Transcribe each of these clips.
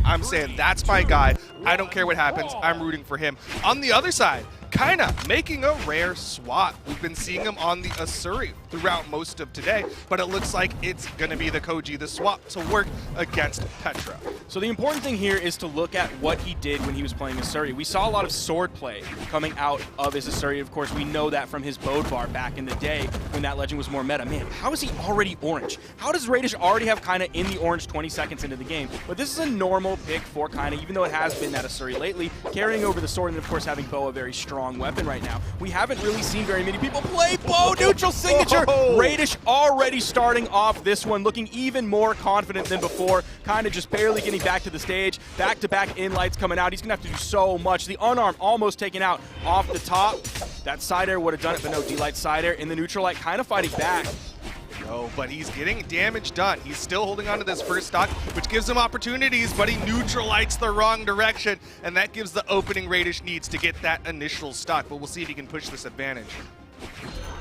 I'm saying that's my guy. I don't care what happens. I'm rooting for him. On the other side, Kyna making a rare swap. We've been seeing him on the Asuri throughout most of today, but it looks like it's going to be the Koji, the swap to work against Petra. So the important thing here is to look at what he did when he was playing Asuri. We saw a lot of sword play coming out of his Asuri. Of course, we know that from his Bodvar back in the day when that legend was more meta. Man, how is he already orange? How does Raydish already have Kyna in the orange 20 seconds into the game? But this is a normal pick for Kyna, even though it has been that Asuri lately, carrying over the sword and, of course, having Bo a very strong weapon right now. We haven't really seen very many people play Bo. Neutral signature. Raydish already starting off this one, looking even more confident than before. Kind of just barely getting back to the stage. Back-to-back in-lights coming out. He's going to have to do so much. The unarmed almost taken out off the top. That side air would have done it, but no, D-Light side air. In the neutral light, kind of fighting back. No, but he's getting damage done. He's still holding on to this first stock, which gives him opportunities, but he neutralizes the wrong direction, and that gives the opening Raydish needs to get that initial stock, but we'll see if he can push this advantage.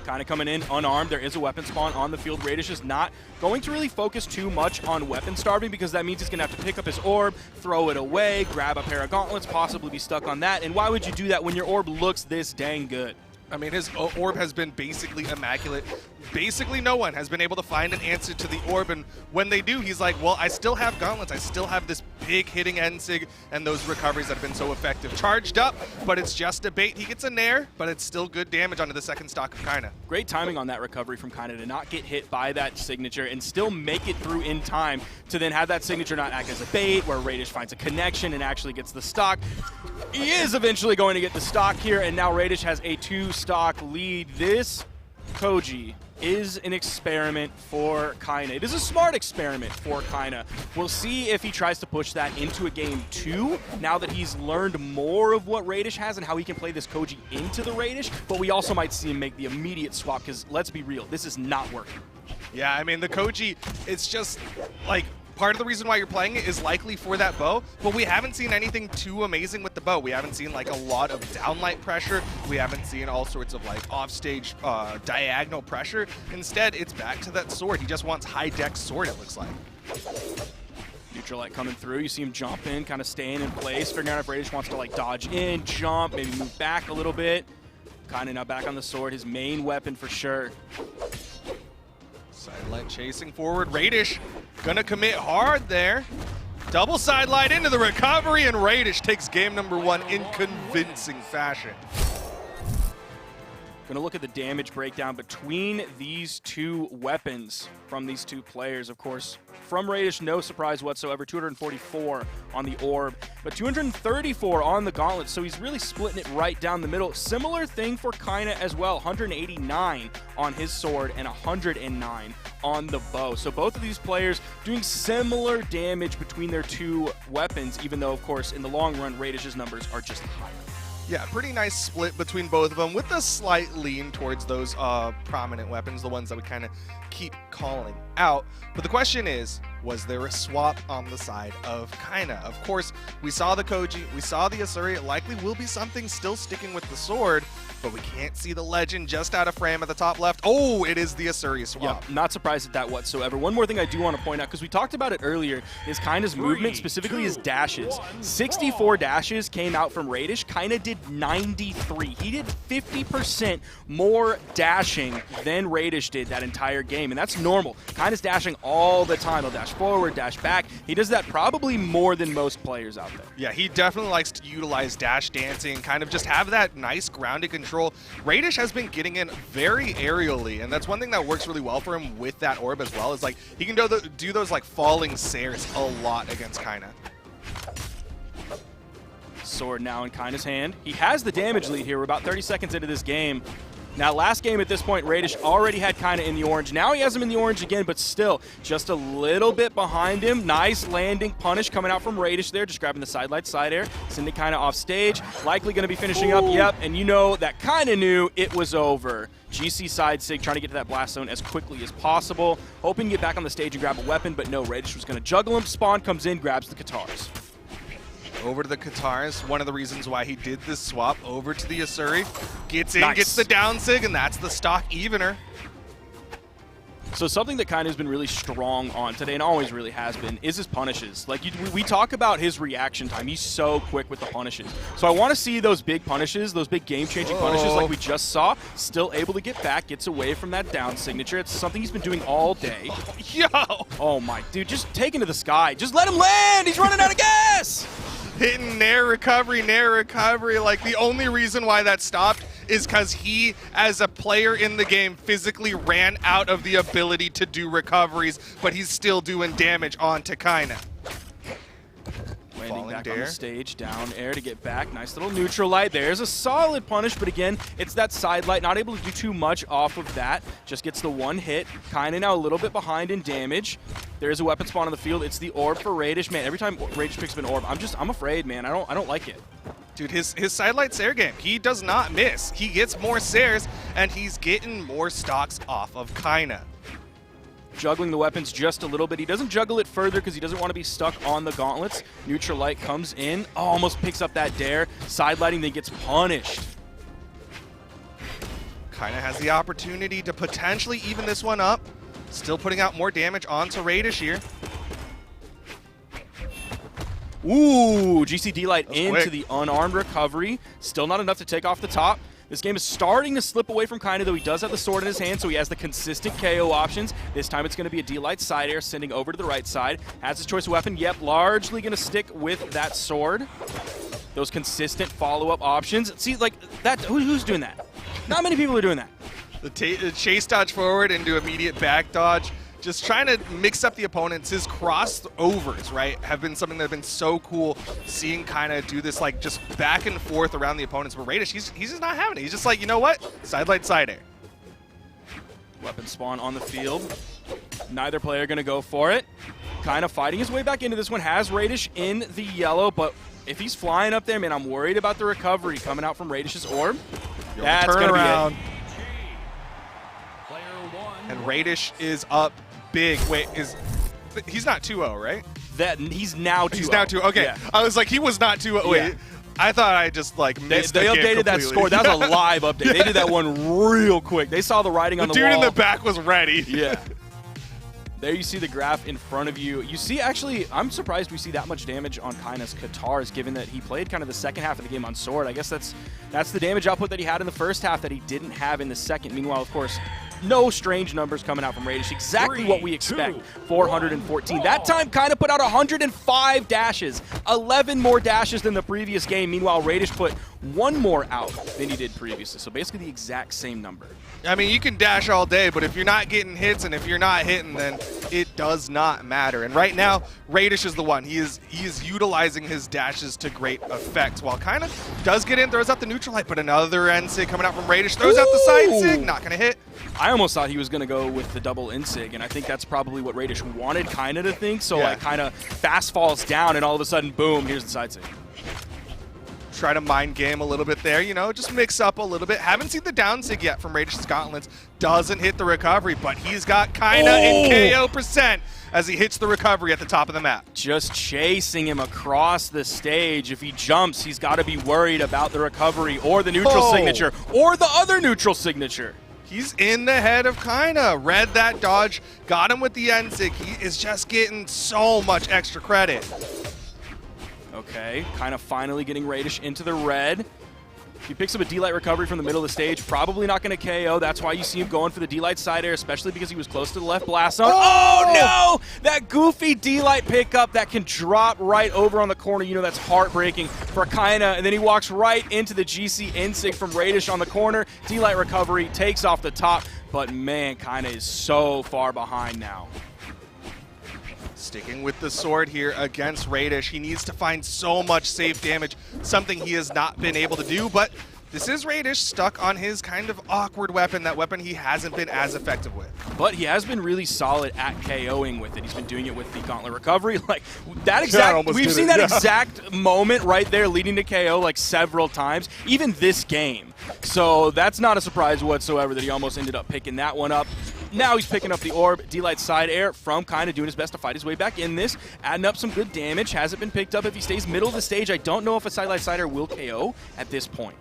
Kind of coming in unarmed. There is a weapon spawn on the field. Raydish is not going to really focus too much on weapon starving because that means he's going to have to pick up his orb, throw it away, grab a pair of gauntlets, possibly be stuck on that. And why would you do that when your orb looks this dang good? I mean, his orb has been basically immaculate. Basically, no one has been able to find an answer to the orb, and when they do, he's like, well, I still have gauntlets. I still have this big hitting Ensig and those recoveries that have been so effective. Charged up, but it's just a bait. He gets a nair, but it's still good damage onto the second stock of Kyna. Great timing on that recovery from Kyna to not get hit by that signature and still make it through in time to then have that signature not act as a bait, where Raydish finds a connection and actually gets the stock. He is eventually going to get the stock here, and now Raydish has a 2-stock lead. This Koji is an experiment for Kyna. It is a smart experiment for Kyna. We'll see if he tries to push that into a game 2 now that he's learned more of what Raydish has and how he can play this Koji into the Raydish, but we also might see him make the immediate swap because, let's be real, this is not working. Yeah, I mean, the Koji, it's just like, part of the reason why you're playing it is likely for that bow, but we haven't seen anything too amazing with the bow. We haven't seen like a lot of downlight pressure. We haven't seen all sorts of like offstage diagonal pressure. Instead, it's back to that sword. He just wants high dex sword, it looks like. Neutral light coming through. You see him jump in, kind of staying in place, figuring out if Raydish wants to like dodge in, jump, maybe move back a little bit. Kind of now back on the sword, his main weapon for sure. Sidelight chasing forward. Raydish gonna commit hard there. Double sidelight into the recovery, and Raydish takes game number 1 in convincing fashion. Gonna look at the damage breakdown between these two weapons from these two players. Of course, from Raydish, no surprise whatsoever, 244 on the orb, but 234 on the gauntlet, so he's really splitting it right down the middle. Similar thing for Kyna as well, 189 on his sword and 109 on the bow. So both of these players doing similar damage between their two weapons, even though, of course, in the long run, Raydish's numbers are just higher. Yeah, pretty nice split between both of them with a slight lean towards those prominent weapons, the ones that we kind of keep calling out. But the question is, was there a swap on the side of Kyna? Of course, we saw the Koji, we saw the Asuri. It likely will be something still sticking with the sword, but we can't see the legend just out of frame at the top left. Oh, it is the Asuri swap. Yeah, not surprised at that whatsoever. One more thing I do want to point out, because we talked about it earlier, is Kyna's movement, specifically his dashes. 64 dashes came out from Raydish. Kyna did 93. He did 50% more dashing than Raydish did that entire game, and that's normal. Kyna's dashing all the time. He'll dash forward, dash back. He does that probably more than most players out there. Yeah, he definitely likes to utilize dash dancing and kind of just have that nice grounded control. Raydish has been getting in very aerially, and that's one thing that works really well for him with that orb as well, is like he can do those like falling Sairs a lot against Kyna. Sword now in Kyna's hand. He has the damage lead here. We're about 30 seconds into this game. Now, last game at this point, Raydish already had Kyna in the orange. Now he has him in the orange again, but still just a little bit behind him. Nice landing punish coming out from Raydish there, just grabbing the sidelight side air, sending Kyna off stage. Likely going to be finishing up. Yep, and you know that Kyna knew it was over. GC side sig trying to get to that blast zone as quickly as possible, hoping to get back on the stage and grab a weapon, but no, Raydish was going to juggle him. Spawn comes in, grabs the Katars. Over to the Katars, one of the reasons why he did this swap over to the Asuri. Gets in, Nice. gets the down sig, and that's the stock evener. So something that Kyna has been really strong on today, and always really has been, is his punishes. Like, we talk about his reaction time. He's so quick with the punishes. So I want to see those big punishes, those big game-changing punishes like we just saw, still able to get back, gets away from that down signature. It's something he's been doing all day. Yo! Oh my, dude, just take it to the sky. Just let him land! He's running out of gas! Hitting nair recovery. Like, the only reason why that stopped is because he, as a player in the game, physically ran out of the ability to do recoveries, but he's still doing damage onto Kyna. Landing back on the stage, down air to get back. Nice little neutral light. There's a solid punish, but again, it's that side light. Not able to do too much off of that. Just gets the one hit. Kyna now a little bit behind in damage. There's a weapon spawn on the field. It's the orb for Raydish. Man, every time Raydish picks up an orb, I'm afraid, man. I don't like it. Dude, his sidelight Sair game, he does not miss. He gets more Sairs, and he's getting more stocks off of Kyna. Juggling the weapons just a little bit. He doesn't juggle it further because he doesn't want to be stuck on the gauntlets. Neutral light comes in, almost picks up that dare. Sidelighting, then gets punished. Kyna has the opportunity to potentially even this one up. Still putting out more damage onto Raydish here. Ooh, GCD light into quick. the unarmed recovery. Still not enough to take off the top. This game is starting to slip away from Kyna, though he does have the sword in his hand, so he has the consistent KO options. This time it's going to be a D-Light side air, sending over to the right side. Has his choice of weapon. Yep, largely going to stick with that sword. Those consistent follow-up options. See, like, that. Who's doing that? Not many people are doing that. The chase dodge forward into immediate back dodge. Just trying to mix up the opponents. His crossovers, right, have been something that have been so cool, seeing Kyna do this, like, just back and forth around the opponents. But Raydish, he's just not having it. He's just like, you know what? Sidelight side air. Weapon spawn on the field. Neither player going to go for it. Kyna fighting his way back into this one. Has Raydish in the yellow, but if he's flying up there, man, I'm worried about the recovery coming out from Raydish's orb. That's going to be it. And Raydish is up big. Wait, he's not 2-0, right? He's now 2-0. He's now 2-0. Okay, yeah. I was like, he was not 2-0. Wait, I thought I just like missed They the game updated that score. That was a live update. Yeah. They did that one real quick. They saw the writing on the wall. The dude in the back was ready. Yeah. There you see the graph in front of you. You see, actually, I'm surprised we see that much damage on Kyna's Katars, given that he played kind of the second half of the game on Sword. I guess that's the damage output that he had in the first half that he didn't have in the second. Meanwhile, of course, no strange numbers coming out from Raydish. Exactly what we expect. 414. That time, Kyna put out 105 dashes. 11 more dashes than the previous game. Meanwhile, Raydish put one more out than he did previously. So basically the exact same number. I mean, you can dash all day, but if you're not getting hits and if you're not hitting, then it does not matter. And right now, Raydish is the one. He is utilizing his dashes to great effect. While Kyna does get in, throws out the neutral light, but another N-Sig coming out from Raydish. Throws out the side Sig, not going to hit. I almost thought he was going to go with the double N-Sig, and I think that's probably what Raydish wanted Kyna to think. So, like, Kyna fast falls down, and all of a sudden, boom, here's the side Sig. Try to mind game a little bit there, you know, just mix up a little bit. Haven't seen the down Sig yet from Raydish's Gauntlets. Doesn't hit the recovery, but he's got Kyna in KO % as he hits the recovery at the top of the map. Just chasing him across the stage. If he jumps, he's got to be worried about the recovery or the neutral signature or the other neutral signature. He's in the head of Kyna. Read that dodge, got him with the N-Sig. He is just getting so much extra credit. Okay, Kyna finally getting Raydish into the red. He picks up a D-Light recovery from the middle of the stage. Probably not going to KO. That's why you see him going for the D-Light side air, especially because he was close to the left blast zone. Oh, no! That goofy D-Light pickup that can drop right over on the corner. You know, that's heartbreaking for Kyna. And then he walks right into the GC N-Sig from Raydish on the corner. D-Light recovery takes off the top. But, man, Kyna is so far behind now. Sticking with the sword here against Raydish. He needs to find so much safe damage, something he has not been able to do, but this is Raydish stuck on his kind of awkward weapon, that weapon he hasn't been as effective with. But he has been really solid at KOing with it. He's been doing it with the gauntlet recovery. Like that exact, we've seen that exact moment right there leading to KO like several times, even this game. So that's not a surprise whatsoever that he almost ended up picking that one up. Now he's picking up the orb, D-Light side air from Kyna, doing his best to fight his way back in this, adding up some good damage. Hasn't been picked up. If he stays middle of the stage, I don't know if a Sidelight side air will KO at this point.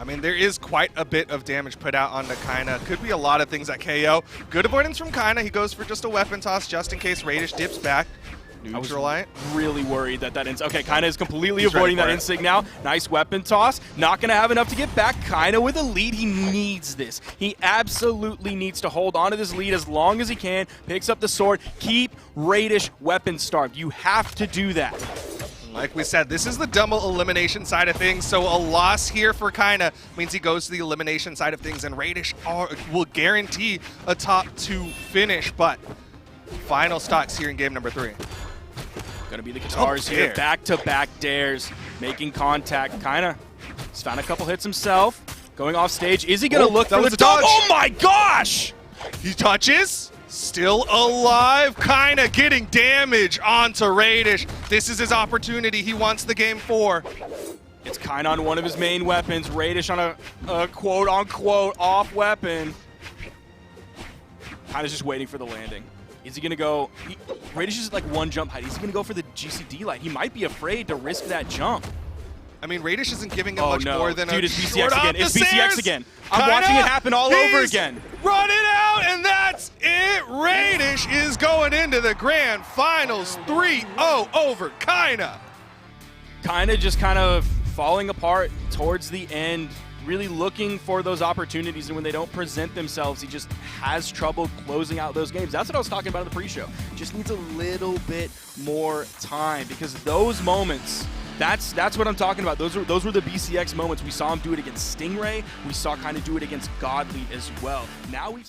I mean, there is quite a bit of damage put out onto Kyna. Could be a lot of things at KO. Good avoidance from Kyna. He goes for just a weapon toss just in case Raydish dips back. Neutral light. Really worried that okay, Kyna is completely avoiding that insig now. Nice weapon toss. Not going to have enough to get back. Kyna with a lead. He needs this. He absolutely needs to hold on to this lead as long as he can. Picks up the sword. Keep Raydish weapon starved. You have to do that. Like we said, this is the double elimination side of things, so a loss here for Kyna means he goes to the elimination side of things, and Raydish will guarantee a top 2 finish, but final stocks here in game number 3. Gonna be the guitars here, back-to-back dares, making contact. Kyna has found a couple hits himself, going off stage. Is he gonna look for the dodge? Oh my gosh! He touches. Still alive. Kyna getting damage onto Raydish. This is his opportunity. He wants the game 4. It's Kyna on one of his main weapons. Raydish on a quote-unquote off weapon. Kyna's just waiting for the landing. Is he going to go? Raydish is like 1 jump height. Is he going to go for the GCD light? He might be afraid to risk that jump. I mean, Raydish isn't giving him much more than Dude, a it's short BCX again. It's BCX again. I'm watching it happen all over again. Run it out, and that's it. Raydish is going into the grand finals 3-0 over Kyna. Kyna just kind of falling apart towards the end, really looking for those opportunities, and when they don't present themselves, he just has trouble closing out those games. That's what I was talking about in the pre-show. Just needs a little bit more time, because those moments, that's what I'm talking about. Those were the BCX moments. We saw him do it against Stingray. We saw Kyna do it against Godly as well. Now we've